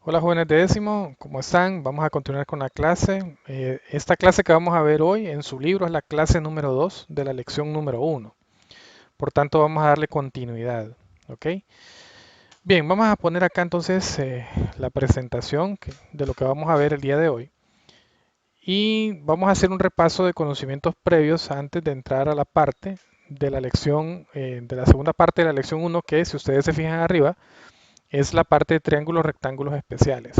Hola jóvenes de décimo, ¿cómo están? Vamos a continuar con la clase. Esta clase que vamos a ver hoy en su libro es la clase número 2 de la lección número uno. Por tanto, vamos a darle continuidad. ¿Ok? Bien, vamos a poner acá entonces la presentación de lo que vamos a ver el día de hoy. Y vamos a hacer un repaso de conocimientos previos antes de entrar a la parte de la lección, de la segunda parte de la lección uno, que si ustedes se fijan arriba, es la parte de triángulos rectángulos especiales.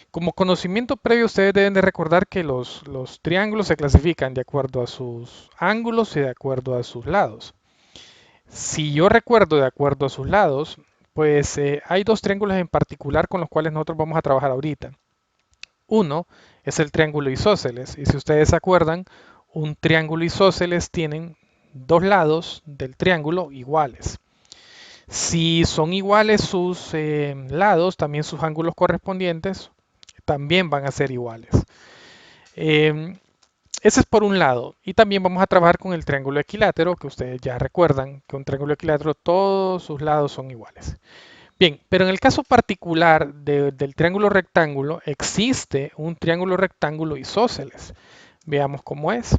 Como conocimiento previo, ustedes deben de recordar que los triángulos se clasifican de acuerdo a sus ángulos y de acuerdo a sus lados. Si yo recuerdo de acuerdo a sus lados, pues hay dos triángulos en particular con los cuales nosotros vamos a trabajar ahorita. Uno es el triángulo isósceles, y si ustedes se acuerdan, un triángulo isósceles tienen dos lados del triángulo iguales. Si son iguales sus lados, también sus ángulos correspondientes también van a ser iguales. Eh, Ese es por un lado. Y también vamos a trabajar con el triángulo equilátero, que ustedes ya recuerdan que un triángulo equilátero todos sus lados son iguales. Bien, pero en el caso particular del triángulo rectángulo, existe un triángulo rectángulo isósceles. Veamos cómo es.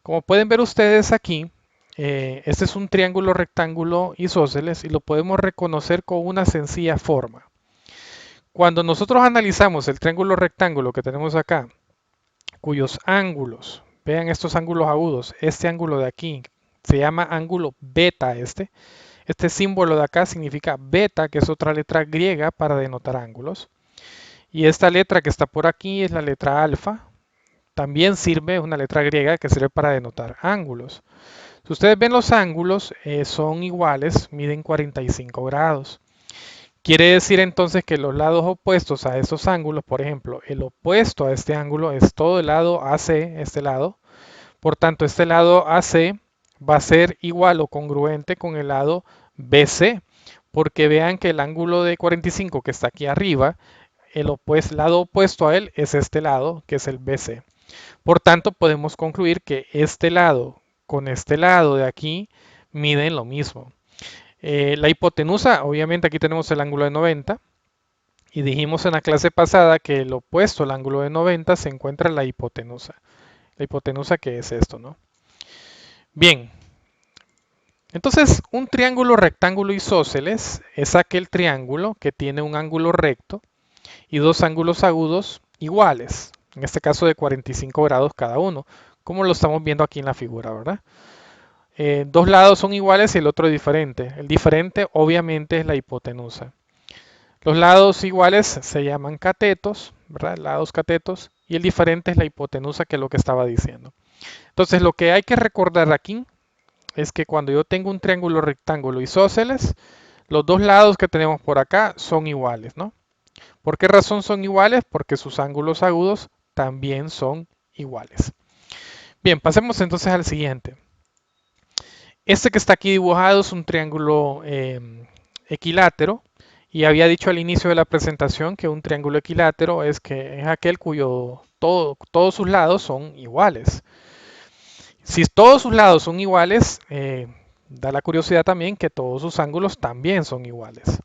Como pueden ver ustedes aquí, este es un triángulo rectángulo isósceles y lo podemos reconocer con una sencilla forma. Cuando nosotros analizamos el triángulo rectángulo que tenemos acá, cuyos ángulos, vean estos ángulos agudos, este ángulo de aquí se llama ángulo beta este símbolo de acá significa beta, que es otra letra griega para denotar ángulos, y esta letra que está por aquí es la letra alfa, también sirve, es una letra griega que sirve para denotar ángulos. Si ustedes ven los ángulos, son iguales, miden 45 grados. Quiere decir entonces que los lados opuestos a estos ángulos, por ejemplo, el opuesto a este ángulo es todo el lado AC, este lado. Por tanto, este lado AC va a ser igual o congruente con el lado BC, porque vean que el ángulo de 45 que está aquí arriba, lado opuesto a él es este lado, que es el BC. Por tanto, podemos concluir que este lado con este lado de aquí miden lo mismo. La hipotenusa, obviamente aquí tenemos el ángulo de 90 y dijimos en la clase pasada que el opuesto al ángulo de 90 se encuentra en la hipotenusa. La hipotenusa que es esto, ¿no? Bien, entonces un triángulo rectángulo isósceles es aquel triángulo que tiene un ángulo recto y dos ángulos agudos iguales, en este caso de 45 grados cada uno, como lo estamos viendo aquí en la figura, ¿verdad? Dos lados son iguales y el otro es diferente. El diferente obviamente es la hipotenusa. Los lados iguales se llaman catetos, ¿verdad? Lados catetos, y el diferente es la hipotenusa, que es lo que estaba diciendo. Entonces, lo que hay que recordar aquí es que cuando yo tengo un triángulo rectángulo isósceles, los dos lados que tenemos por acá son iguales, ¿no? ¿Por qué razón son iguales? Porque sus ángulos agudos también son iguales. Bien, pasemos entonces al siguiente. Este que está aquí dibujado es un triángulo equilátero. Y había dicho al inicio de la presentación que un triángulo equilátero es aquel todos sus lados son iguales. Si todos sus lados son iguales, da la curiosidad también que todos sus ángulos también son iguales.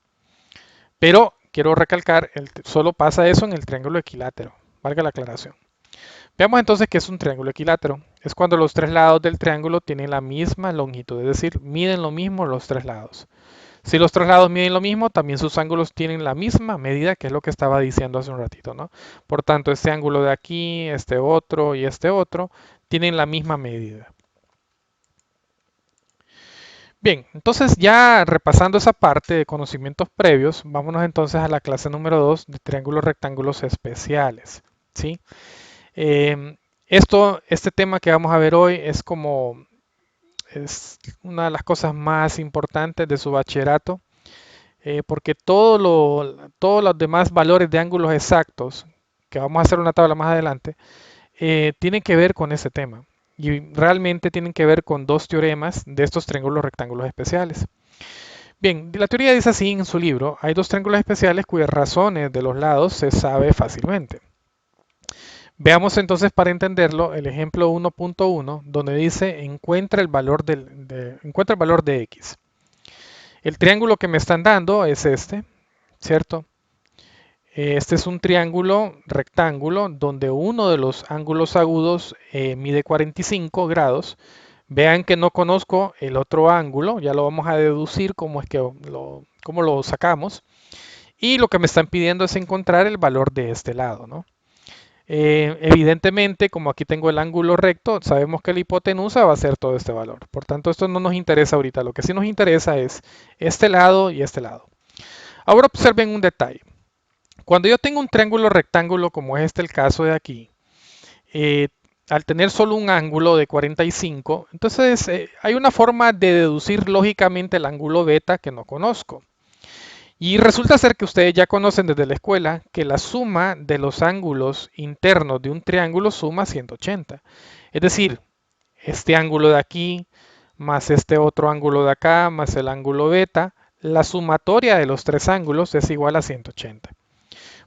Pero quiero recalcar, solo pasa eso en el triángulo equilátero, valga la aclaración. Veamos entonces qué es un triángulo equilátero. Es cuando los tres lados del triángulo tienen la misma longitud, es decir, miden lo mismo los tres lados. Si los tres lados miden lo mismo, también sus ángulos tienen la misma medida, que es lo que estaba diciendo hace un ratito, ¿no? Por tanto, este ángulo de aquí, este otro y este otro, tienen la misma medida. Bien, entonces ya repasando esa parte de conocimientos previos, vámonos entonces a la clase número 2 de triángulos rectángulos especiales, ¿sí? Este tema que vamos a ver hoy es una de las cosas más importantes de su bachillerato, porque todos los demás valores de ángulos exactos, que vamos a hacer una tabla más adelante, tienen que ver con ese tema. Y realmente tienen que ver con dos teoremas de estos triángulos rectángulos especiales. Bien, la teoría dice así en su libro: hay dos triángulos especiales cuyas razones de los lados se sabe fácilmente. Veamos entonces para entenderlo el ejemplo 1.1, donde dice encuentra el valor de x. El triángulo que me están dando es este, ¿cierto? Este es un triángulo rectángulo donde uno de los ángulos agudos mide 45 grados. Vean que no conozco el otro ángulo, ya lo vamos a deducir cómo lo sacamos. Y lo que me están pidiendo es encontrar el valor de este lado, ¿no? Evidentemente, como aquí tengo el ángulo recto, sabemos que la hipotenusa va a ser todo este valor. Por tanto, esto no nos interesa ahorita. Lo que sí nos interesa es este lado y este lado. Ahora observen un detalle. Cuando yo tengo un triángulo rectángulo, como es este el caso de aquí, eh, al tener solo un ángulo de 45, entonces hay una forma de deducir lógicamente el ángulo beta que no conozco. Y resulta ser que ustedes ya conocen desde la escuela que la suma de los ángulos internos de un triángulo suma 180. Es decir, este ángulo de aquí más este otro ángulo de acá más el ángulo beta, la sumatoria de los tres ángulos es igual a 180.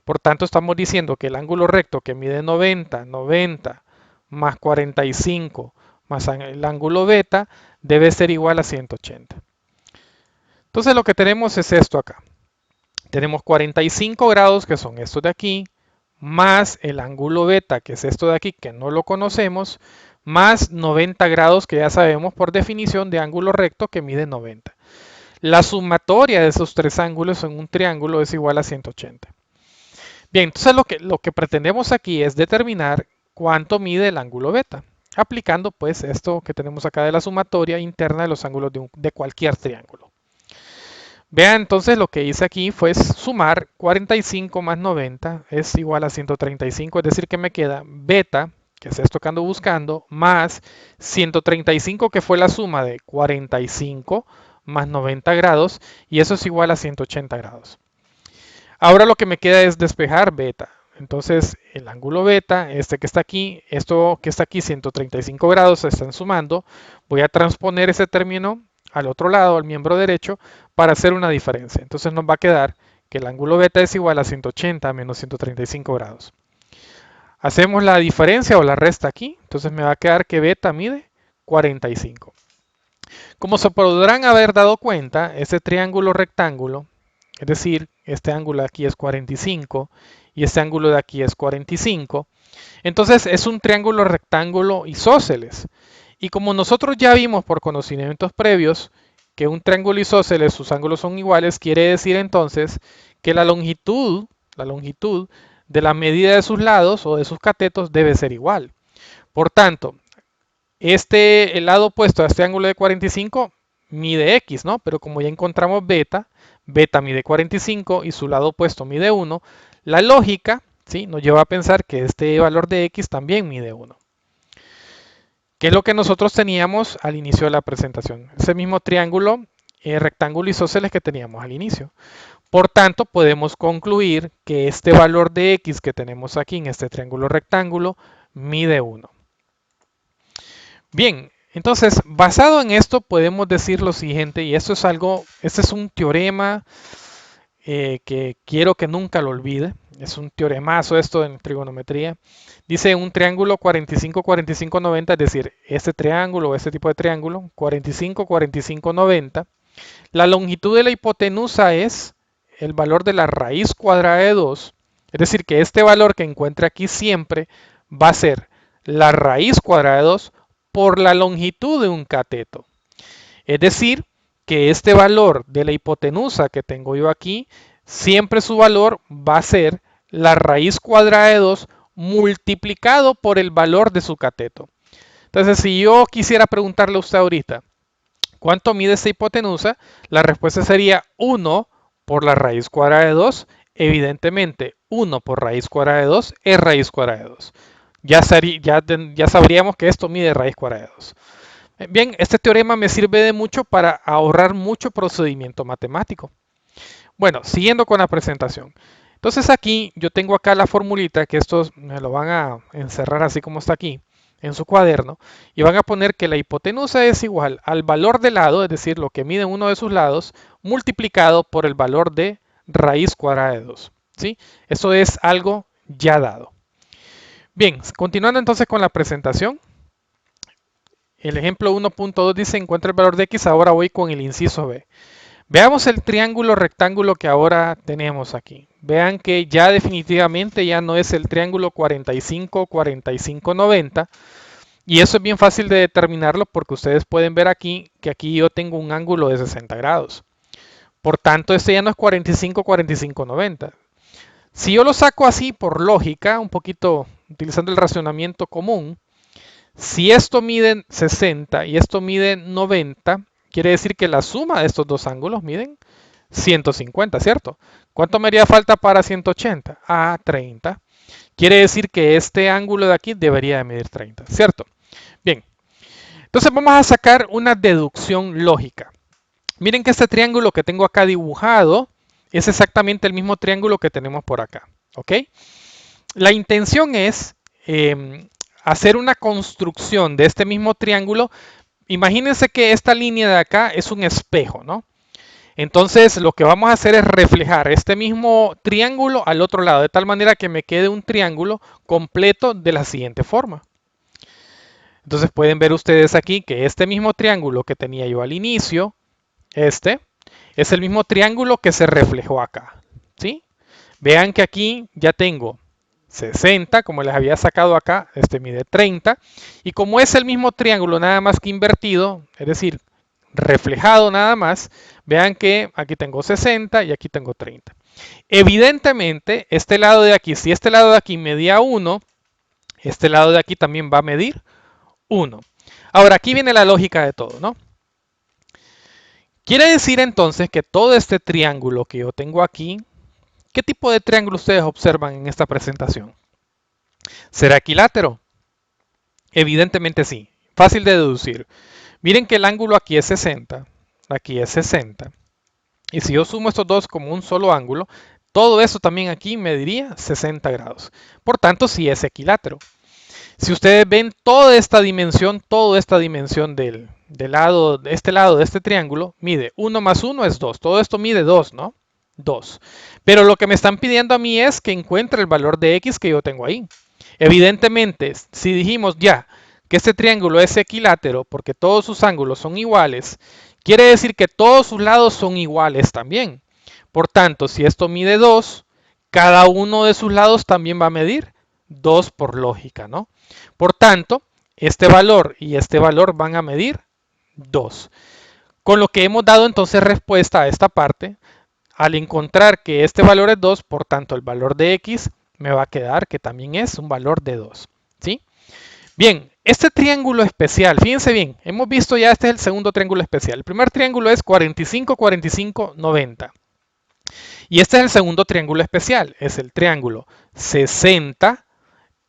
Por tanto, estamos diciendo que el ángulo recto que mide 90, 90 más 45 más el ángulo beta debe ser igual a 180. Entonces lo que tenemos es esto acá. Tenemos 45 grados, que son estos de aquí, más el ángulo beta, que es esto de aquí, que no lo conocemos, más 90 grados, que ya sabemos por definición de ángulo recto, que mide 90. La sumatoria de esos tres ángulos en un triángulo es igual a 180. Bien, entonces lo que pretendemos aquí es determinar cuánto mide el ángulo beta, aplicando pues esto que tenemos acá de la sumatoria interna de los ángulos de cualquier triángulo. Vean, entonces lo que hice aquí fue sumar 45 más 90 es igual a 135, es decir que me queda beta, que es esto que ando buscando, más 135 que fue la suma de 45 más 90 grados, y eso es igual a 180 grados. Ahora lo que me queda es despejar beta. Entonces el ángulo beta, este que está aquí, esto que está aquí, 135 grados, se están sumando. Voy a transponer ese término al otro lado, al miembro derecho, para hacer una diferencia. Entonces nos va a quedar que el ángulo beta es igual a 180 menos 135 grados. Hacemos la diferencia o la resta aquí. Entonces me va a quedar que beta mide 45. Como se podrán haber dado cuenta, este triángulo rectángulo, es decir, este ángulo de aquí es 45 y este ángulo de aquí es 45, entonces es un triángulo rectángulo isósceles. Y como nosotros ya vimos por conocimientos previos que un triángulo isósceles, sus ángulos son iguales, quiere decir entonces que la longitud de la medida de sus lados o de sus catetos debe ser igual. Por tanto, el lado opuesto a este ángulo de 45 mide x, ¿no? Pero como ya encontramos beta, beta mide 45 y su lado opuesto mide 1, la lógica, ¿sí?, nos lleva a pensar que este valor de x también mide 1. ¿Qué es lo que nosotros teníamos al inicio de la presentación? Ese mismo triángulo rectángulo isósceles que teníamos al inicio. Por tanto, podemos concluir que este valor de x que tenemos aquí en este triángulo rectángulo mide 1. Bien, entonces, basado en esto podemos decir lo siguiente, y esto es este es un teorema que quiero que nunca lo olvide. Es un teoremazo esto en trigonometría. Dice un triángulo 45, 45, 90, es decir, este triángulo o este tipo de triángulo, 45, 45, 90. La longitud de la hipotenusa es el valor de la raíz cuadrada de 2. Es decir, que este valor que encuentre aquí siempre va a ser la raíz cuadrada de 2 por la longitud de un cateto. Es decir, que este valor de la hipotenusa que tengo yo aquí, siempre su valor va a ser la raíz cuadrada de 2 multiplicado por el valor de su cateto. Entonces, si yo quisiera preguntarle a usted ahorita, ¿cuánto mide esta hipotenusa? La respuesta sería 1 por la raíz cuadrada de 2. Evidentemente, 1 por raíz cuadrada de 2 es raíz cuadrada de 2. Ya sabríamos que esto mide raíz cuadrada de 2. Bien, este teorema me sirve de mucho para ahorrar mucho procedimiento matemático. Bueno, siguiendo con la presentación. Entonces aquí yo tengo acá la formulita, que estos me lo van a encerrar así como está aquí en su cuaderno, y van a poner que la hipotenusa es igual al valor de lado, es decir, lo que mide uno de sus lados, multiplicado por el valor de raíz cuadrada de 2. ¿Sí? Eso es algo ya dado. Bien, continuando entonces con la presentación. El ejemplo 1.2 dice encuentra el valor de x, ahora voy con el inciso B. Veamos el triángulo rectángulo que ahora tenemos aquí. Vean que ya definitivamente ya no es el triángulo 45, 45, 90. Y eso es bien fácil de determinarlo porque ustedes pueden ver aquí que aquí yo tengo un ángulo de 60 grados. Por tanto, este ya no es 45, 45, 90. Si yo lo saco así por lógica, un poquito utilizando el racionamiento común, si esto mide 60 y esto mide 90, quiere decir que la suma de estos dos ángulos miden 150, ¿cierto? ¿Cuánto me haría falta para 180? Ah, 30. Quiere decir que este ángulo de aquí debería de medir 30, ¿cierto? Bien, entonces vamos a sacar una deducción lógica. Miren que este triángulo que tengo acá dibujado es exactamente el mismo triángulo que tenemos por acá, ¿ok? La intención es hacer una construcción de este mismo triángulo. Imagínense que esta línea de acá es un espejo, ¿no? Entonces lo que vamos a hacer es reflejar este mismo triángulo al otro lado, de tal manera que me quede un triángulo completo de la siguiente forma. Entonces pueden ver ustedes aquí que este mismo triángulo que tenía yo al inicio, este, es el mismo triángulo que se reflejó acá, ¿sí? Vean que aquí ya tengo 60, como les había sacado acá, este mide 30, y como es el mismo triángulo nada más que invertido, es decir, reflejado nada más, vean que aquí tengo 60 y aquí tengo 30. Evidentemente, este lado de aquí, si este lado de aquí medía 1, este lado de aquí también va a medir 1. Ahora, aquí viene la lógica de todo, ¿no? Quiere decir entonces que todo este triángulo que yo tengo aquí, ¿qué tipo de triángulo ustedes observan en esta presentación? ¿Será equilátero? Evidentemente sí. Fácil de deducir. Miren que el ángulo aquí es 60. Y si yo sumo estos dos como un solo ángulo, todo eso también aquí mediría 60 grados. Por tanto, sí es equilátero. Si ustedes ven toda esta dimensión de este lado de este triángulo, mide 1 más 1 es 2. Todo esto mide 2, ¿no? 2. Pero lo que me están pidiendo a mí es que encuentre el valor de x que yo tengo ahí. Evidentemente, si dijimos ya que este triángulo es equilátero porque todos sus ángulos son iguales, quiere decir que todos sus lados son iguales también. Por tanto, si esto mide 2, cada uno de sus lados también va a medir 2 por lógica, ¿no? Por tanto, este valor y este valor van a medir 2. Con lo que hemos dado entonces respuesta a esta parte, al encontrar que este valor es 2, por tanto el valor de x me va a quedar que también es un valor de 2. ¿Sí? Bien, este triángulo especial, fíjense bien, hemos visto ya este es el segundo triángulo especial. El primer triángulo es 45, 45, 90. Y este es el segundo triángulo especial, es el triángulo 60,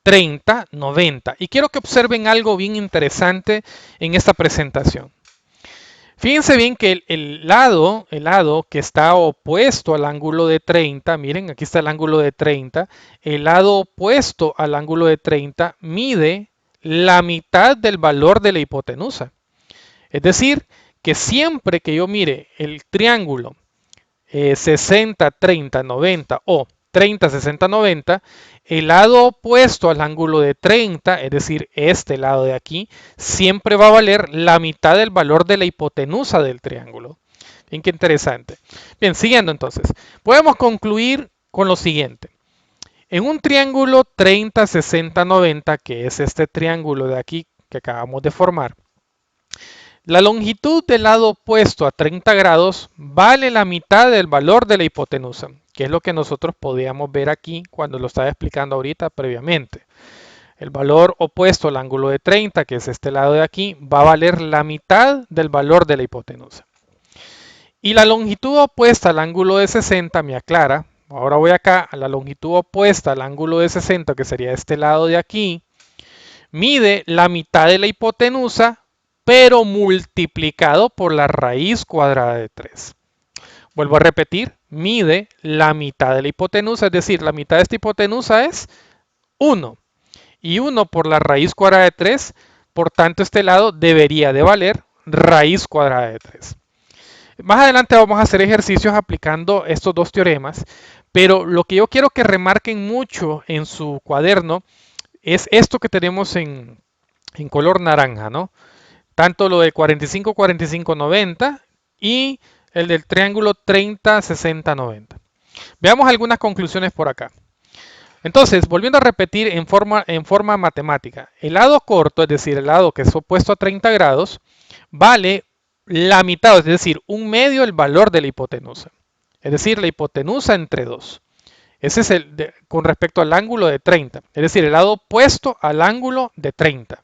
30, 90. Y quiero que observen algo bien interesante en esta presentación. Fíjense bien que el lado que está opuesto al ángulo de 30, miren, aquí está el ángulo de 30, el lado opuesto al ángulo de 30 mide la mitad del valor de la hipotenusa. Es decir, que siempre que yo mire el triángulo 60, 30, 90 o 30, 60, 90, el lado opuesto al ángulo de 30, es decir, este lado de aquí, siempre va a valer la mitad del valor de la hipotenusa del triángulo. Bien, qué interesante. Bien, siguiendo entonces, podemos concluir con lo siguiente. En un triángulo 30, 60, 90, que es este triángulo de aquí que acabamos de formar, la longitud del lado opuesto a 30 grados vale la mitad del valor de la hipotenusa, que es lo que nosotros podíamos ver aquí cuando lo estaba explicando ahorita previamente. El valor opuesto al ángulo de 30, que es este lado de aquí, va a valer la mitad del valor de la hipotenusa. Y la longitud opuesta al ángulo de 60 me aclara. Ahora voy acá a la longitud opuesta al ángulo de 60, que sería este lado de aquí. Mide la mitad de la hipotenusa pero multiplicado por la raíz cuadrada de 3. Vuelvo a repetir, mide la mitad de la hipotenusa, es decir, la mitad de esta hipotenusa es 1. Y 1 por la raíz cuadrada de 3, por tanto este lado debería de valer raíz cuadrada de 3. Más adelante vamos a hacer ejercicios aplicando estos dos teoremas, pero lo que yo quiero que remarquen mucho en su cuaderno es esto que tenemos en color naranja, ¿no? Tanto lo de 45, 45, 90 y el del triángulo 30, 60, 90. Veamos algunas conclusiones por acá. Entonces, volviendo a repetir en forma matemática, el lado corto, es decir, el lado que es opuesto a 30 grados, vale la mitad, es decir, un medio el valor de la hipotenusa. Es decir, la hipotenusa entre 2. Ese es con respecto al ángulo de 30. Es decir, el lado opuesto al ángulo de 30.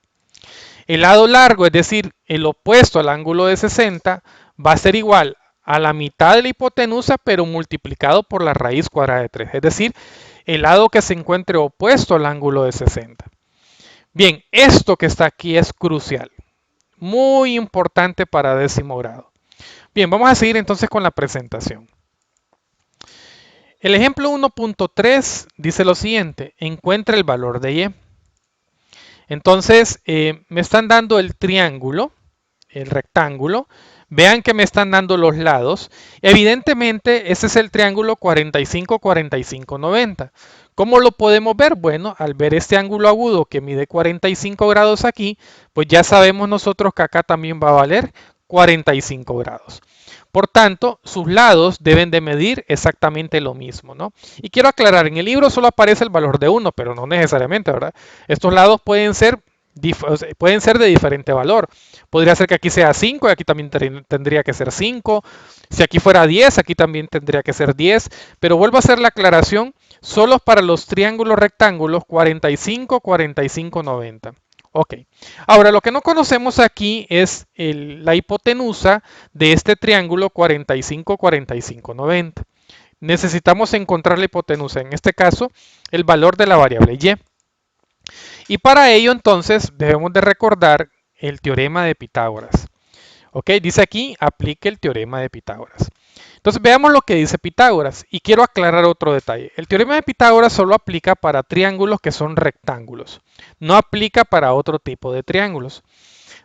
El lado largo, es decir, el opuesto al ángulo de 60, va a ser igual a la mitad de la hipotenusa, pero multiplicado por la raíz cuadrada de 3. Es decir, el lado que se encuentre opuesto al ángulo de 60. Bien, esto que está aquí es crucial. Muy importante para décimo grado. Bien, vamos a seguir entonces con la presentación. El ejemplo 1.3 dice lo siguiente: encuentra el valor de y. Entonces, me están dando el triángulo, el rectángulo. Vean que me están dando los lados. Evidentemente, ese es el triángulo 45, 45, 90. ¿Cómo lo podemos ver? Bueno, al ver este ángulo agudo que mide 45 grados aquí, pues ya sabemos nosotros que acá también va a valer 45 grados. Por tanto, sus lados deben de medir exactamente lo mismo, ¿no? Y quiero aclarar, en el libro solo aparece el valor de 1, pero no necesariamente, ¿verdad? Estos lados pueden ser de diferente valor. Podría ser que aquí sea 5 y aquí también tendría que ser 5. Si aquí fuera 10, aquí también tendría que ser 10. Pero vuelvo a hacer la aclaración, solo para los triángulos rectángulos 45, 45, 90. Ok, ahora lo que no conocemos aquí es la hipotenusa de este triángulo 45, 45, 90. Necesitamos encontrar la hipotenusa, en este caso, el valor de la variable y. Y para ello entonces debemos de recordar el teorema de Pitágoras. Ok, dice aquí, aplique el teorema de Pitágoras. Entonces veamos lo que dice Pitágoras y quiero aclarar otro detalle. El teorema de Pitágoras solo aplica para triángulos que son rectángulos, no aplica para otro tipo de triángulos.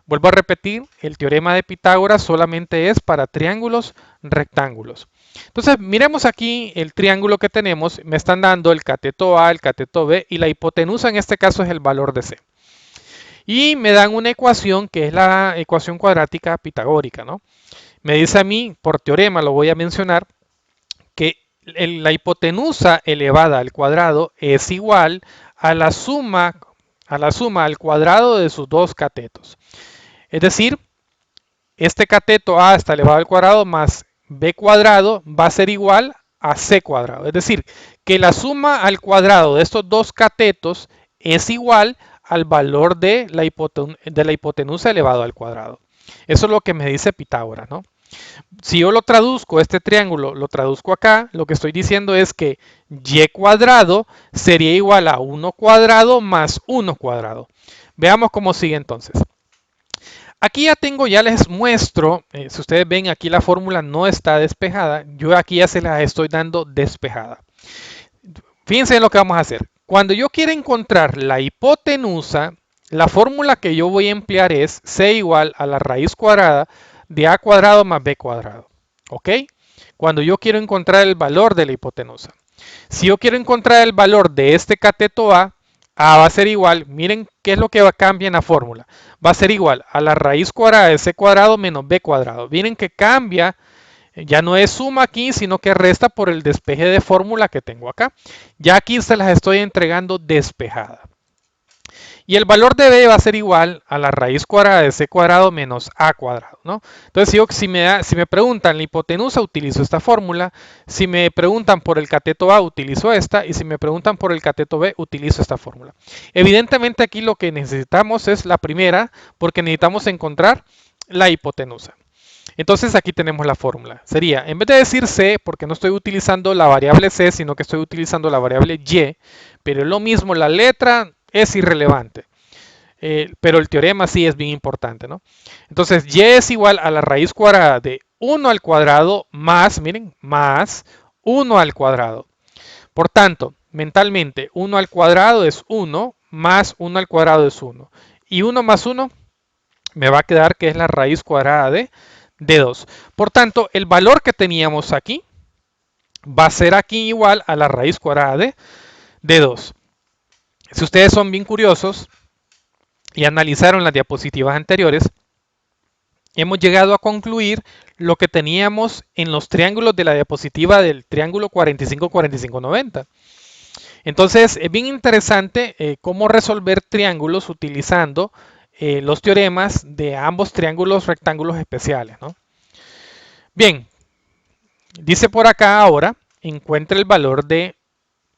Vuelvo a repetir, el teorema de Pitágoras solamente es para triángulos rectángulos. Entonces miremos aquí el triángulo que tenemos, me están dando el cateto A, el cateto B y la hipotenusa en este caso es el valor de C. Y me dan una ecuación que es la ecuación cuadrática pitagórica, ¿no? Me dice a mí, por teorema lo voy a mencionar, que la hipotenusa elevada al cuadrado es igual a la suma al cuadrado de sus dos catetos. Es decir, este cateto A hasta elevado al cuadrado más B cuadrado va a ser igual a C cuadrado. Es decir, que la suma al cuadrado de estos dos catetos es igual al valor de la hipotenusa elevado al cuadrado. Eso es lo que me dice Pitágoras, ¿no? Si yo lo traduzco, este triángulo lo traduzco acá, lo que estoy diciendo es que y cuadrado sería igual a 1 cuadrado más 1 cuadrado. Veamos cómo sigue entonces. Aquí ya les muestro, si ustedes ven aquí la fórmula no está despejada, yo aquí ya se la estoy dando despejada. Fíjense en lo que vamos a hacer. Cuando yo quiera encontrar la hipotenusa, la fórmula que yo voy a emplear es C igual a la raíz cuadrada de A cuadrado más B cuadrado. ¿Ok? Cuando yo quiero encontrar el valor de la hipotenusa. Si yo quiero encontrar el valor de este cateto A va a ser igual, miren qué es lo que cambia en la fórmula. Va a ser igual a la raíz cuadrada de C cuadrado menos B cuadrado. Miren que cambia, ya no es suma aquí, sino que resta por el despeje de fórmula que tengo acá. Ya aquí se las estoy entregando despejada. Y el valor de b va a ser igual a la raíz cuadrada de c cuadrado menos a cuadrado, ¿no? Entonces, si me preguntan la hipotenusa, utilizo esta fórmula. Si me preguntan por el cateto A, utilizo esta. Y si me preguntan por el cateto B, utilizo esta fórmula. Evidentemente aquí lo que necesitamos es la primera, porque necesitamos encontrar la hipotenusa. Entonces aquí tenemos la fórmula. Sería, en vez de decir c, porque no estoy utilizando la variable c, sino que estoy utilizando la variable y, pero es lo mismo, la letra es irrelevante. Pero el teorema sí es bien importante, ¿no? Entonces, y es igual a la raíz cuadrada de 1 al cuadrado más, miren, más 1 al cuadrado. Por tanto, mentalmente, 1 al cuadrado es 1, más 1 al cuadrado es 1. Y 1 más 1 me va a quedar que es la raíz cuadrada de 2. Por tanto, el valor que teníamos aquí va a ser aquí igual a la raíz cuadrada de 2. Si ustedes son bien curiosos y analizaron las diapositivas anteriores, hemos llegado a concluir lo que teníamos en los triángulos de la diapositiva del triángulo 45-45-90. Entonces, es bien interesante cómo resolver triángulos utilizando los teoremas de ambos triángulos rectángulos especiales, ¿no? Bien, dice por acá ahora, encuentre el valor de,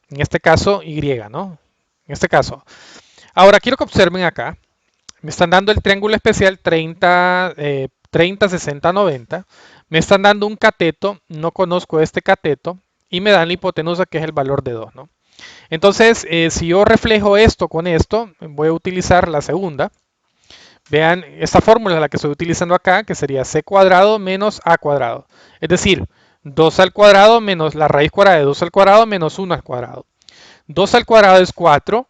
en este caso, y, ¿no? En este caso. Ahora, quiero que observen acá. Me están dando el triángulo especial 30, 60, 90. Me están dando un cateto, no conozco este cateto, y me dan la hipotenusa, que es el valor de 2, ¿no? Entonces, si yo reflejo esto con esto, voy a utilizar la segunda. Vean, esta fórmula es la que estoy utilizando acá, que sería c cuadrado menos a cuadrado. Es decir, 2 al cuadrado menos la raíz cuadrada de 2 al cuadrado menos 1 al cuadrado. 2 al cuadrado es 4,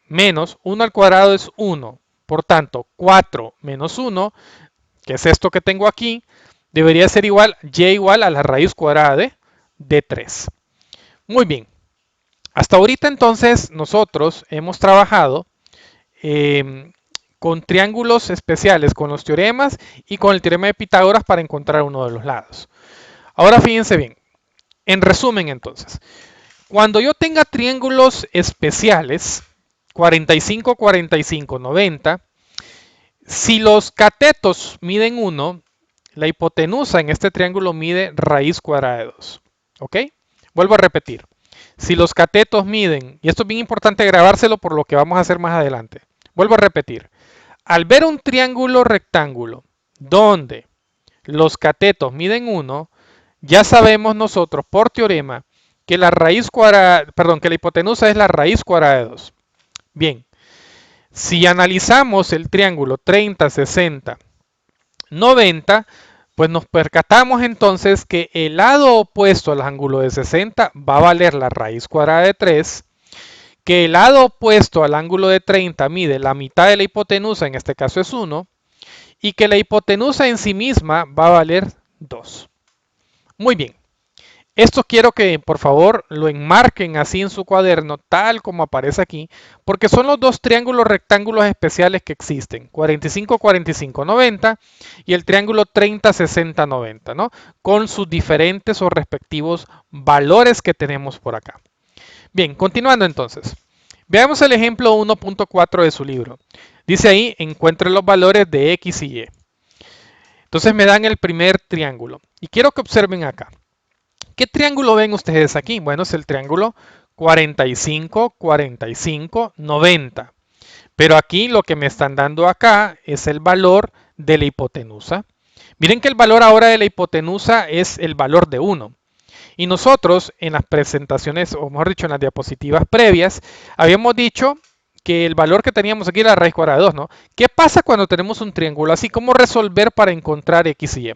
menos 1 al cuadrado es 1. Por tanto, 4 menos 1, que es esto que tengo aquí, debería ser igual, y igual a la raíz cuadrada de 3. Muy bien. Hasta ahorita entonces nosotros hemos trabajado con triángulos especiales, con los teoremas y con el teorema de Pitágoras para encontrar uno de los lados. Ahora fíjense bien, en resumen entonces, cuando yo tenga triángulos especiales, 45, 45, 90, si los catetos miden 1, la hipotenusa en este triángulo mide raíz cuadrada de 2. ¿Ok? Vuelvo a repetir. Si los catetos miden, y esto es bien importante grabárselo por lo que vamos a hacer más adelante. Vuelvo a repetir. Al ver un triángulo rectángulo donde los catetos miden 1, ya sabemos nosotros por teorema que la raíz cuadrada, perdón, que la hipotenusa es la raíz cuadrada de 2. Bien, si analizamos el triángulo 30, 60, 90, pues nos percatamos entonces que el lado opuesto al ángulo de 60 va a valer la raíz cuadrada de 3, que el lado opuesto al ángulo de 30 mide la mitad de la hipotenusa, en este caso es 1, y que la hipotenusa en sí misma va a valer 2. Muy bien. Esto quiero que por favor lo enmarquen así en su cuaderno, tal como aparece aquí, porque son los dos triángulos rectángulos especiales que existen, 45, 45, 90 y el triángulo 30, 60, 90, ¿no? Con sus diferentes o respectivos valores que tenemos por acá. Bien, continuando entonces. Veamos el ejemplo 1.4 de su libro. Dice ahí, encuentre los valores de X y Y. Entonces me dan el primer triángulo. Y quiero que observen acá. ¿Qué triángulo ven ustedes aquí? Bueno, es el triángulo 45, 45, 90. Pero aquí lo que me están dando acá es el valor de la hipotenusa. Miren que el valor ahora de la hipotenusa es el valor de 1. Y nosotros en las presentaciones, o mejor dicho, en las diapositivas previas, habíamos dicho que el valor que teníamos aquí era la raíz cuadrada de 2, ¿no? ¿Qué pasa cuando tenemos un triángulo así? ¿Cómo resolver para encontrar X y Y?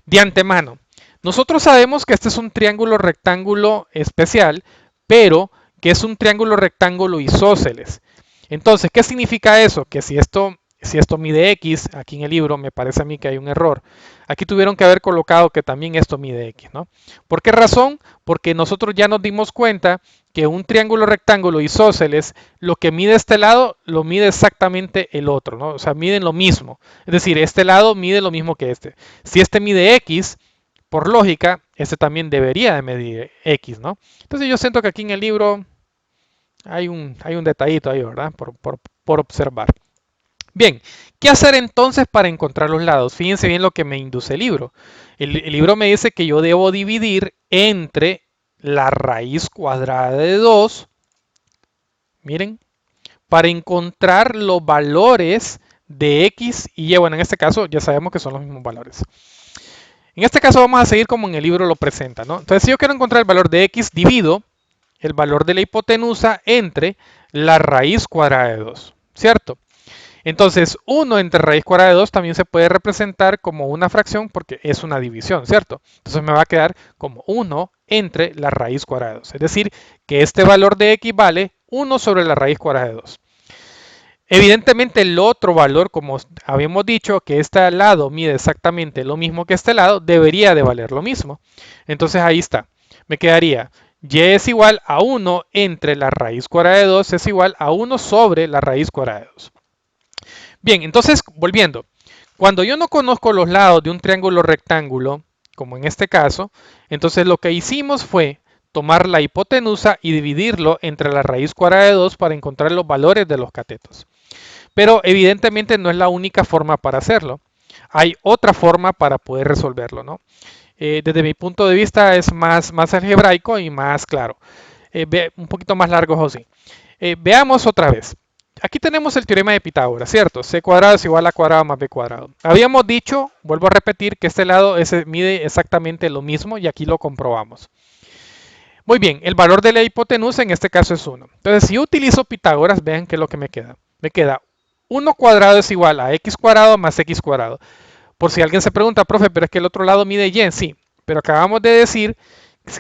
De antemano, nosotros sabemos que este es un triángulo rectángulo especial, pero que es un triángulo rectángulo isósceles. Entonces, ¿qué significa eso? Que si esto mide X, aquí en el libro me parece a mí que hay un error. Aquí tuvieron que haber colocado que también esto mide X, ¿no? ¿Por qué razón? Porque nosotros ya nos dimos cuenta que un triángulo rectángulo isósceles, lo que mide este lado, lo mide exactamente el otro, ¿no? O sea, miden lo mismo. Es decir, este lado mide lo mismo que este. Si este mide X, por lógica, este también debería de medir X, ¿no? Entonces yo siento que aquí en el libro hay un detallito ahí, ¿verdad? Por observar. Bien, ¿qué hacer entonces para encontrar los lados? Fíjense bien lo que me induce el libro. El libro me dice que yo debo dividir entre la raíz cuadrada de 2, miren, para encontrar los valores de X y Y. Bueno, en este caso ya sabemos que son los mismos valores. En este caso vamos a seguir como en el libro lo presenta, ¿no? Entonces, si yo quiero encontrar el valor de X, divido el valor de la hipotenusa entre la raíz cuadrada de 2, ¿cierto? Entonces, 1 entre raíz cuadrada de 2 también se puede representar como una fracción porque es una división, ¿cierto? Entonces me va a quedar como 1 entre la raíz cuadrada de 2. Es decir, que este valor de X vale 1 sobre la raíz cuadrada de 2. Evidentemente el otro valor, como habíamos dicho, que este lado mide exactamente lo mismo que este lado, debería de valer lo mismo. Entonces ahí está. Me quedaría y es igual a 1 entre la raíz cuadrada de 2 es igual a 1 sobre la raíz cuadrada de 2. Bien, entonces volviendo. Cuando yo no conozco los lados de un triángulo rectángulo, como en este caso, entonces lo que hicimos fue tomar la hipotenusa y dividirlo entre la raíz cuadrada de 2 para encontrar los valores de los catetos. Pero evidentemente no es la única forma para hacerlo. Hay otra forma para poder resolverlo, ¿no? Desde mi punto de vista es más algebraico y más claro. Un poquito más largo, José. Veamos otra vez. Aquí tenemos el teorema de Pitágoras, ¿cierto? C cuadrado es igual a cuadrado más b cuadrado. Habíamos dicho, vuelvo a repetir, que este lado mide exactamente lo mismo y aquí lo comprobamos. Muy bien, el valor de la hipotenusa en este caso es 1. Entonces, si yo utilizo Pitágoras, vean qué es lo que me queda. Me queda 1 cuadrado es igual a x cuadrado más x cuadrado. Por si alguien se pregunta, profe, pero es que el otro lado mide y, sí, pero acabamos de decir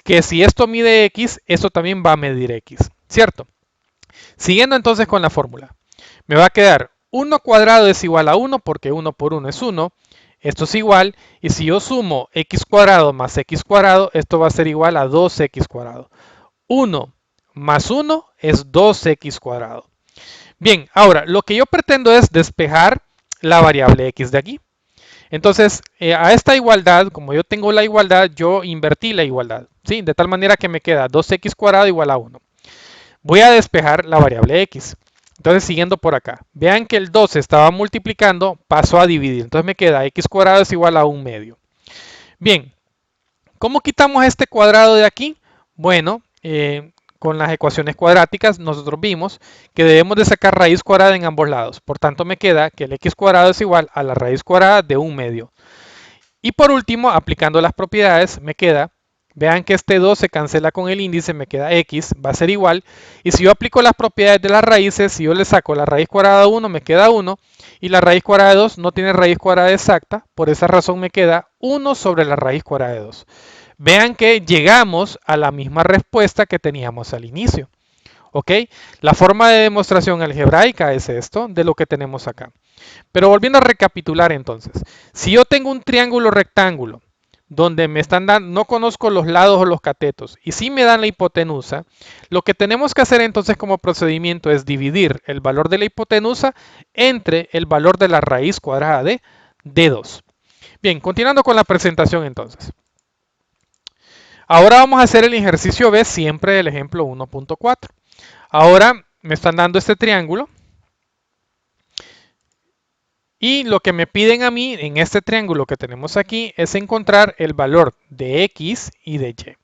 que si esto mide x, esto también va a medir x, ¿cierto? Siguiendo entonces con la fórmula, me va a quedar 1 cuadrado es igual a 1 porque 1 por 1 es 1. Esto es igual, y si yo sumo x cuadrado más x cuadrado, esto va a ser igual a 2x cuadrado. 1 más 1 es 2x cuadrado. Bien, ahora lo que yo pretendo es despejar la variable x de aquí. Entonces, a esta igualdad, como yo tengo la igualdad, yo invertí la igualdad, ¿sí? De tal manera que me queda 2x cuadrado igual a 1. Voy a despejar la variable x. Entonces, siguiendo por acá, vean que el 2 estaba multiplicando, pasó a dividir. Entonces me queda x cuadrado es igual a 1 medio. Bien, ¿cómo quitamos este cuadrado de aquí? Bueno, con las ecuaciones cuadráticas nosotros vimos que debemos de sacar raíz cuadrada en ambos lados. Por tanto, me queda que el x cuadrado es igual a la raíz cuadrada de 1 medio. Y por último, aplicando las propiedades, me queda, vean que este 2 se cancela con el índice, me queda x, va a ser igual. Y si yo aplico las propiedades de las raíces, si yo le saco la raíz cuadrada de 1, me queda 1. Y la raíz cuadrada de 2 no tiene raíz cuadrada exacta, por esa razón me queda 1 sobre la raíz cuadrada de 2. Vean que llegamos a la misma respuesta que teníamos al inicio. ¿Ok? La forma de demostración algebraica es esto, de lo que tenemos acá. Pero volviendo a recapitular entonces, si yo tengo un triángulo rectángulo donde me están dando, no conozco los lados o los catetos, y sí me dan la hipotenusa, lo que tenemos que hacer entonces como procedimiento es dividir el valor de la hipotenusa entre el valor de la raíz cuadrada de 2. Bien, continuando con la presentación entonces. Ahora vamos a hacer el ejercicio B, siempre del ejemplo 1.4. Ahora me están dando este triángulo. Y lo que me piden a mí en este triángulo que tenemos aquí es encontrar el valor de x y de y.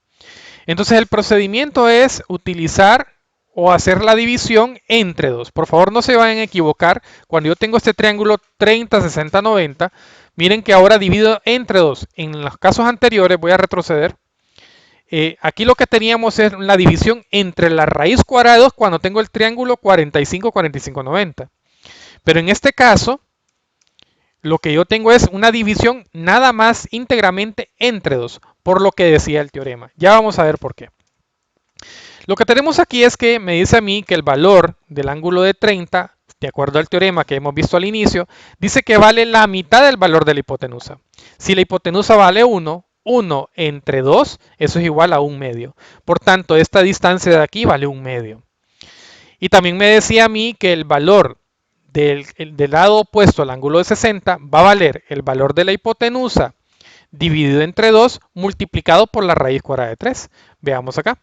Entonces el procedimiento es utilizar o hacer la división entre 2. Por favor no se vayan a equivocar. Cuando yo tengo este triángulo 30, 60, 90, miren que ahora divido entre 2. En los casos anteriores, voy a retroceder. Aquí lo que teníamos es la división entre la raíz cuadrada de 2 cuando tengo el triángulo 45, 45, 90. Pero en este caso, lo que yo tengo es una división nada más íntegramente entre 2, por lo que decía el teorema. Ya vamos a ver por qué. Lo que tenemos aquí es que me dice a mí que el valor del ángulo de 30, de acuerdo al teorema que hemos visto al inicio, dice que vale la mitad del valor de la hipotenusa. Si la hipotenusa vale 1, 1 entre 2, eso es igual a 1 medio. Por tanto, esta distancia de aquí vale 1 medio. Y también me decía a mí que el valor del lado opuesto al ángulo de 60 va a valer el valor de la hipotenusa dividido entre 2 multiplicado por la raíz cuadrada de 3. Veamos acá.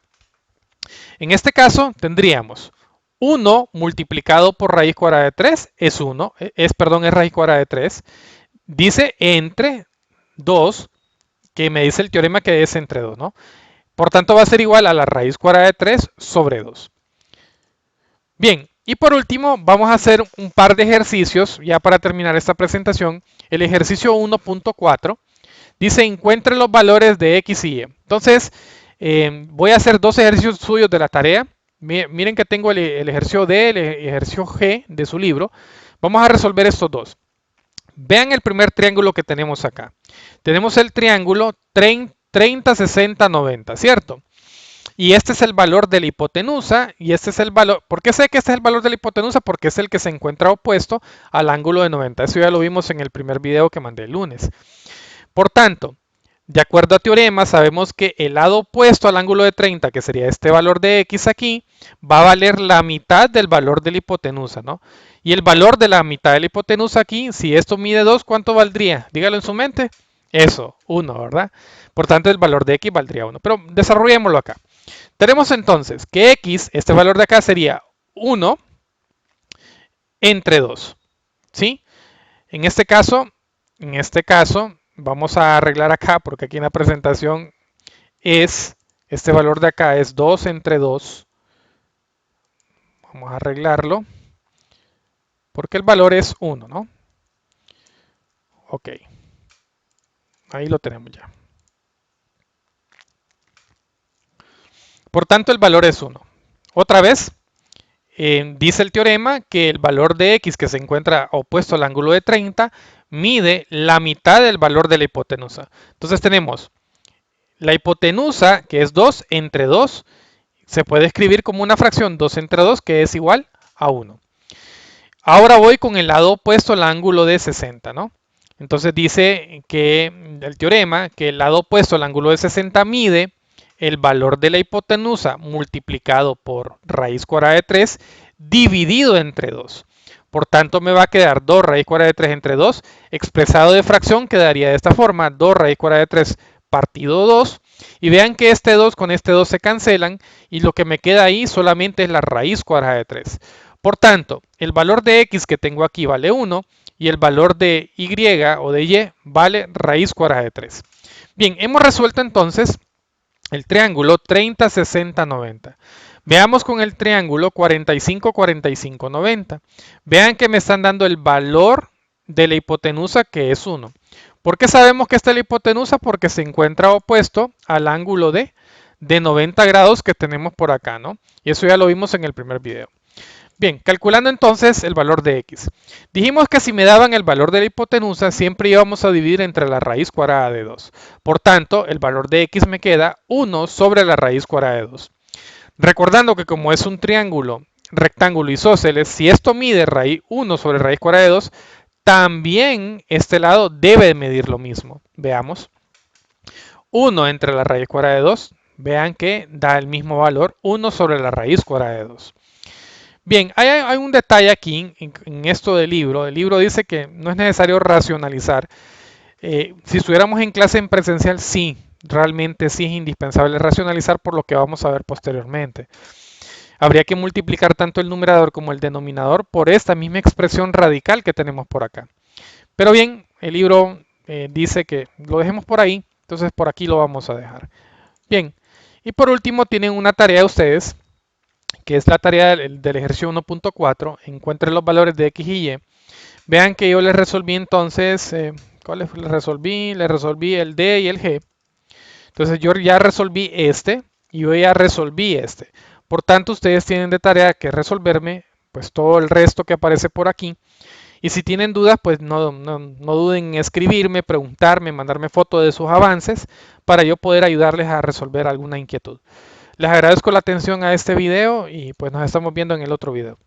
En este caso tendríamos 1 multiplicado por raíz cuadrada de 3 es 1, es raíz cuadrada de 3. Dice entre 2, que me dice el teorema que es entre 2, ¿no? Por tanto va a ser igual a la raíz cuadrada de 3 sobre 2. Bien, y por último vamos a hacer un par de ejercicios ya para terminar esta presentación. El ejercicio 1.4 dice encuentre los valores de x y y. Entonces voy a hacer dos ejercicios suyos de la tarea. Miren que tengo el ejercicio D, el ejercicio G de su libro. Vamos a resolver estos dos. Vean el primer triángulo que tenemos acá. Tenemos el triángulo 30, 60, 90, ¿cierto? Y este es el valor de la hipotenusa y este es el valor. ¿Por qué sé que este es el valor de la hipotenusa? Porque es el que se encuentra opuesto al ángulo de 90. Eso ya lo vimos en el primer video que mandé el lunes. Por tanto, De acuerdo a teorema, sabemos que el lado opuesto al ángulo de 30, que sería este valor de x aquí, va a valer la mitad del valor de la hipotenusa, ¿no? Y el valor de la mitad de la hipotenusa aquí, si esto mide 2, ¿cuánto valdría? Dígalo en su mente. Eso, 1, ¿verdad? Por tanto, el valor de x valdría 1. Pero desarrollémoslo acá. Tenemos entonces que x, este valor de acá sería 1 entre 2, ¿sí? En este caso, vamos a arreglar acá, porque aquí en la presentación este valor de acá es 2 entre 2. Vamos a arreglarlo, porque el valor es 1, ¿no? Ok, ahí lo tenemos ya. Por tanto, el valor es 1. Otra vez, dice el teorema que el valor de x que se encuentra opuesto al ángulo de 30 mide la mitad del valor de la hipotenusa. Entonces tenemos la hipotenusa, que es 2 entre 2, se puede escribir como una fracción 2 entre 2, que es igual a 1. Ahora voy con el lado opuesto al ángulo de 60, ¿no? Entonces dice que el teorema que el lado opuesto al ángulo de 60 mide el valor de la hipotenusa multiplicado por raíz cuadrada de 3 dividido entre 2. Por tanto, me va a quedar 2 raíz cuadrada de 3 entre 2. Expresado de fracción quedaría de esta forma, 2 raíz cuadrada de 3 partido 2. Y vean que este 2 con este 2 se cancelan y lo que me queda ahí solamente es la raíz cuadrada de 3. Por tanto, el valor de x que tengo aquí vale 1 y el valor de y o de y vale raíz cuadrada de 3. Bien, hemos resuelto entonces el triángulo 30, 60, 90. Veamos con el triángulo 45, 45, 90. Vean que me están dando el valor de la hipotenusa, que es 1. ¿Por qué sabemos que esta es la hipotenusa? Porque se encuentra opuesto al ángulo de 90 grados que tenemos por acá, ¿no? Y eso ya lo vimos en el primer video. Bien, calculando entonces el valor de x. Dijimos que si me daban el valor de la hipotenusa, siempre íbamos a dividir entre la raíz cuadrada de 2. Por tanto, el valor de x me queda 1 sobre la raíz cuadrada de 2. Recordando que como es un triángulo, rectángulo isósceles, si esto mide 1 sobre raíz cuadrada de 2, también este lado debe medir lo mismo. Veamos. 1 entre la raíz cuadrada de 2, vean que da el mismo valor, 1 sobre la raíz cuadrada de 2. Bien, hay un detalle aquí en esto del libro. El libro dice que no es necesario racionalizar. Si estuviéramos en clase en presencial, sí, realmente sí es indispensable racionalizar por lo que vamos a ver posteriormente. Habría que multiplicar tanto el numerador como el denominador por esta misma expresión radical que tenemos por acá. Pero bien, el libro dice que lo dejemos por ahí, entonces por aquí lo vamos a dejar. Bien, y por último tienen una tarea ustedes, que es la tarea del ejercicio 1.4, encuentren los valores de x y y. Vean que yo les resolví entonces, ¿cuáles les resolví? Les resolví el D y el G. Entonces yo ya resolví este y yo ya resolví este. Por tanto, ustedes tienen de tarea que resolverme pues todo el resto que aparece por aquí. Y si tienen dudas, pues no duden en escribirme, preguntarme, mandarme fotos de sus avances para yo poder ayudarles a resolver alguna inquietud. Les agradezco la atención a este video y pues nos estamos viendo en el otro video.